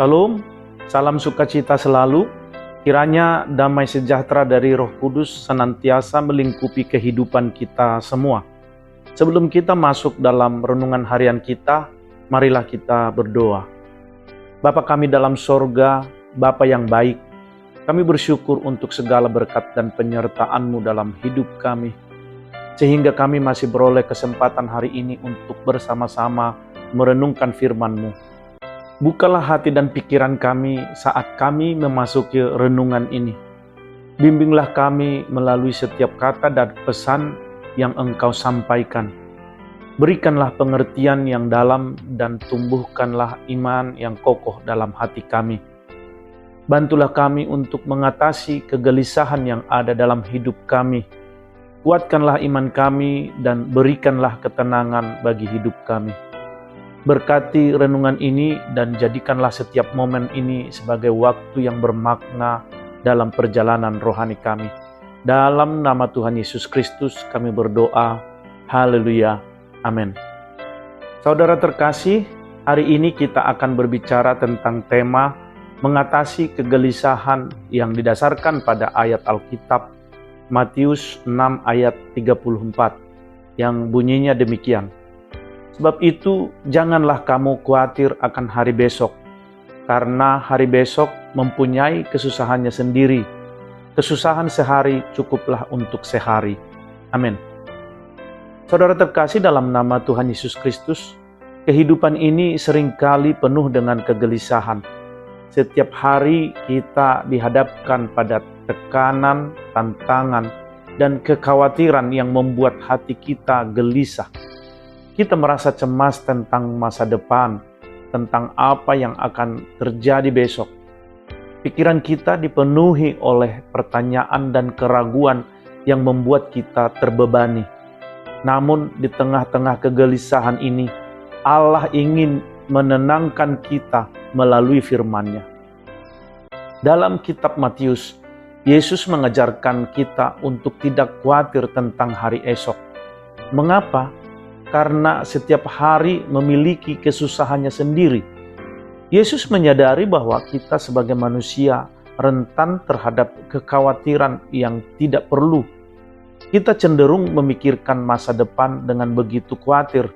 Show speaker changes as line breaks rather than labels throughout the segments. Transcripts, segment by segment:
Shalom, salam sukacita selalu. Kiranya damai sejahtera dari Roh Kudus senantiasa melingkupi kehidupan kita semua. Sebelum kita masuk dalam renungan harian kita, marilah kita berdoa. Bapa kami dalam sorga, Bapa yang baik, kami bersyukur untuk segala berkat dan penyertaan-Mu dalam hidup kami, sehingga kami masih beroleh kesempatan hari ini untuk bersama-sama merenungkan firman-Mu. Bukalah hati dan pikiran kami saat kami memasuki renungan ini. Bimbinglah kami melalui setiap kata dan pesan yang Engkau sampaikan. Berikanlah pengertian yang dalam dan tumbuhkanlah iman yang kokoh dalam hati kami. Bantulah kami untuk mengatasi kegelisahan yang ada dalam hidup kami. Kuatkanlah iman kami dan berikanlah ketenangan bagi hidup kami. Berkati renungan ini dan jadikanlah setiap momen ini sebagai waktu yang bermakna dalam perjalanan rohani kami. Dalam nama Tuhan Yesus Kristus kami berdoa. Haleluya. Amin. Saudara terkasih, hari ini kita akan berbicara tentang tema mengatasi kegelisahan yang didasarkan pada ayat Alkitab Matius 6 ayat 34 yang bunyinya demikian. Sebab itu, janganlah kamu khawatir akan hari besok, karena hari besok mempunyai kesusahannya sendiri. Kesusahan sehari cukuplah untuk sehari. Amin. Saudara terkasih dalam nama Tuhan Yesus Kristus, kehidupan ini seringkali penuh dengan kegelisahan. Setiap hari kita dihadapkan pada tekanan, tantangan, dan kekhawatiran yang membuat hati kita gelisah. Kita merasa cemas tentang masa depan, tentang apa yang akan terjadi besok. Pikiran kita dipenuhi oleh pertanyaan dan keraguan yang membuat kita terbebani. Namun di tengah-tengah kegelisahan ini, Allah ingin menenangkan kita melalui firman-Nya. Dalam kitab Matius, Yesus mengajarkan kita untuk tidak khawatir tentang hari esok. Mengapa? Karena setiap hari memiliki kesusahannya sendiri. Yesus menyadari bahwa kita sebagai manusia rentan terhadap kekhawatiran yang tidak perlu. Kita cenderung memikirkan masa depan dengan begitu khawatir,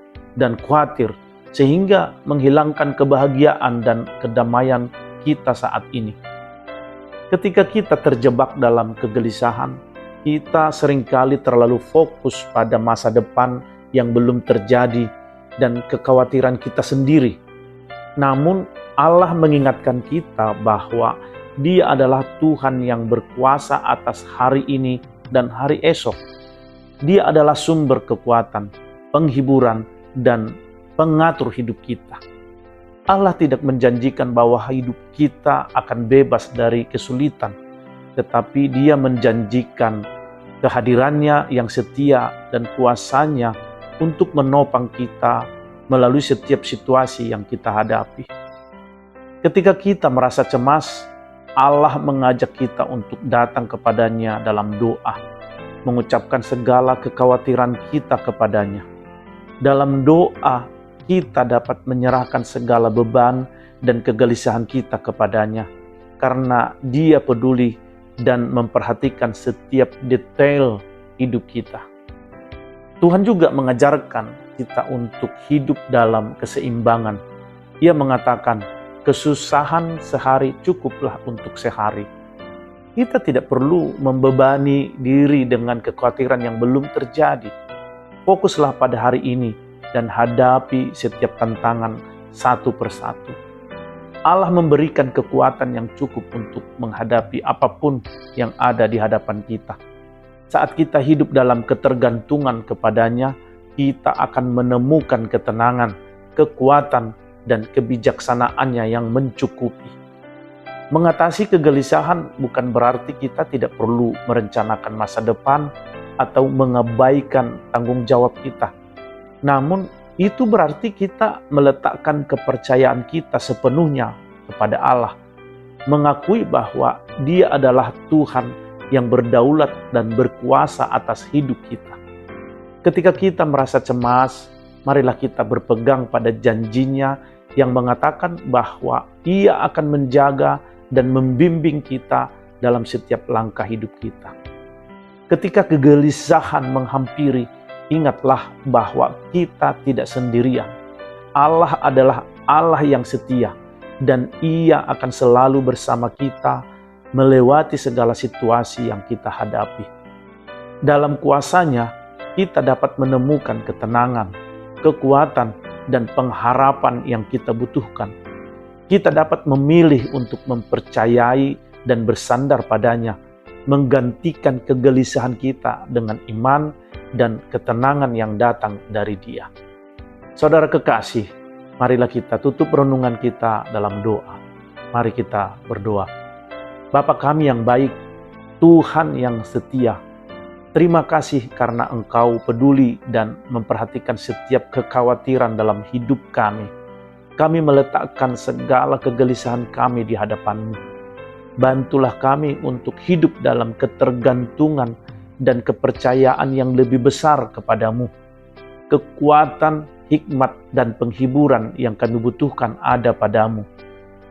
sehingga menghilangkan kebahagiaan dan kedamaian kita saat ini. Ketika kita terjebak dalam kegelisahan, kita seringkali terlalu fokus pada masa depan yang belum terjadi dan kekhawatiran kita sendiri. Namun Allah mengingatkan kita bahwa Dia adalah Tuhan yang berkuasa atas hari ini dan hari esok. Dia adalah sumber kekuatan, penghiburan, dan pengatur hidup kita. Allah tidak menjanjikan bahwa hidup kita akan bebas dari kesulitan, tetapi Dia menjanjikan kehadirannya yang setia dan kuasanya untuk menopang kita melalui setiap situasi yang kita hadapi. Ketika kita merasa cemas, Allah mengajak kita untuk datang kepadanya dalam doa, mengucapkan segala kekhawatiran kita kepadanya. Dalam doa, kita dapat menyerahkan segala beban dan kegelisahan kita kepadanya, karena Dia peduli dan memperhatikan setiap detail hidup kita. Tuhan juga mengajarkan kita untuk hidup dalam keseimbangan. Ia mengatakan, kesusahan sehari cukuplah untuk sehari. Kita tidak perlu membebani diri dengan kekhawatiran yang belum terjadi. Fokuslah pada hari ini dan hadapi setiap tantangan satu persatu. Allah memberikan kekuatan yang cukup untuk menghadapi apapun yang ada di hadapan kita. Saat kita hidup dalam ketergantungan kepadanya, kita akan menemukan ketenangan, kekuatan, dan kebijaksanaannya yang mencukupi. Mengatasi kegelisahan bukan berarti kita tidak perlu merencanakan masa depan atau mengabaikan tanggung jawab kita. Namun, itu berarti kita meletakkan kepercayaan kita sepenuhnya kepada Allah, mengakui bahwa Dia adalah Tuhan yang berdaulat dan berkuasa atas hidup kita. Ketika kita merasa cemas, marilah kita berpegang pada janjinya yang mengatakan bahwa Ia akan menjaga dan membimbing kita dalam setiap langkah hidup kita. Ketika kegelisahan menghampiri, ingatlah bahwa kita tidak sendirian. Allah adalah Allah yang setia, dan Ia akan selalu bersama kita melewati segala situasi yang kita hadapi. Dalam kuasa-Nya, kita dapat menemukan ketenangan, kekuatan, dan pengharapan yang kita butuhkan. Kita dapat memilih untuk mempercayai dan bersandar padanya, menggantikan kegelisahan kita dengan iman dan ketenangan yang datang dari Dia. Saudara kekasih, marilah kita tutup renungan kita dalam doa. Mari kita berdoa. Bapa kami yang baik, Tuhan yang setia, terima kasih karena Engkau peduli dan memperhatikan setiap kekhawatiran dalam hidup kami. Kami meletakkan segala kegelisahan kami di hadapan-Mu. Bantulah kami untuk hidup dalam ketergantungan dan kepercayaan yang lebih besar kepadamu. Kekuatan, hikmat, dan penghiburan yang kami butuhkan ada padamu.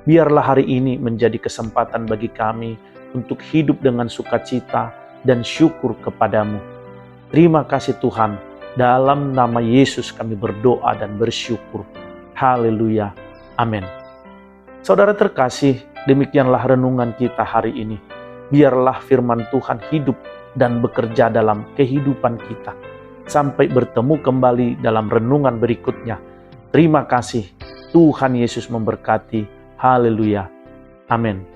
Biarlah hari ini menjadi kesempatan bagi kami untuk hidup dengan sukacita dan syukur kepadamu. Terima kasih Tuhan, dalam nama Yesus kami berdoa dan bersyukur. Haleluya. Amin. Saudara terkasih, demikianlah renungan kita hari ini. Biarlah firman Tuhan hidup dan bekerja dalam kehidupan kita. Sampai bertemu kembali dalam renungan berikutnya. Terima kasih. Tuhan Yesus memberkati. Haleluya. Amin.